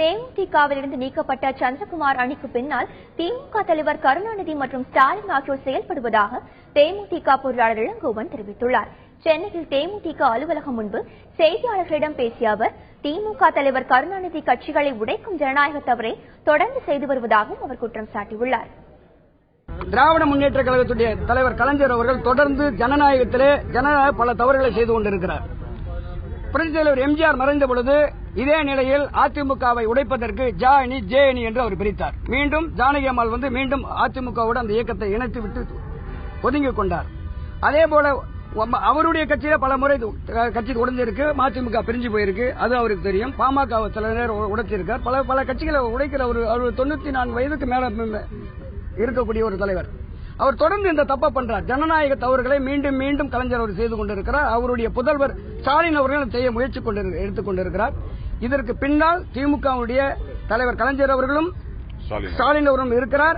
தேமுதிகவிலிருந்து நீக்கப்பட்ட சந்திரகுமார் அணிக்கு பின்னால் திமுக தலைவர் கருணாநிதி மற்றும் ஸ்டாலின் ஆகியோர் செயல்படுவதாக தேமுதிக பொருளாளர் இளங்கோவன் தெரிவித்துள்ளார். சென்னையில் தேமுதிக அலுவலகம் முன்பு செய்தியாளர்களிடம் பேசிய அவர், திமுக தலைவர் கருணாநிதி கட்சிகளை உடைக்கும் ஜனநாயக தவறை தொடர்ந்து செய்து வருவதாகவும் அவர் குற்றம் சாட்டியுள்ளார். திராவிட முன்னேற்ற கழகத்துடைய தலைவர் கலைஞர் அவர்கள் தொடர்ந்து ஜனநாயகத்திலே பல தவறுகளை செய்து கொண்டிருக்கிறார். புரட்சித் தலைவர் எம்ஜிஆர் மறைந்த பொழுது இதே நிலையில் அதிமுகவை உடைப்பதற்கு ஜ அணி ஜே அணி என்று அவர் பிரித்தார். மீண்டும் ஜானகி அம்மாள் மீண்டும் அதிமுகவோடு அந்த இயக்கத்தை இணைத்து விட்டு ஒதுங்கிக் கொண்டார். அதே போல அவருடைய கட்சியில பல முறை கட்சி உடைஞ்சிருக்கு, மதிமுக பிரிஞ்சு போயிருக்கு, அது அவருக்கு தெரியும். பாமக தலைவர் உடைச்சிருக்கார். பல கட்சிகளை உடைக்கிற ஒரு 94 வயதுக்கு மேல இருக்கக்கூடிய ஒரு தலைவர். அவர் தொடர்ந்து இந்த தப்பை பண்றார். ஜனநாயக தவறுகளை மீண்டும் மீண்டும் கலைஞர் அவர் செய்து கொண்டிருக்கிறார். அவருடைய புதல்வர் ஸ்டாலின் அவர்கள் செய்ய முயற்சி எடுத்துக் கொண்டிருக்கிறார். இதற்கு பின்னால் திமுகவுடைய தலைவர் கலைஞர் அவர்களும் ஸ்டாலின் அவர்களும் இருக்கிறார்.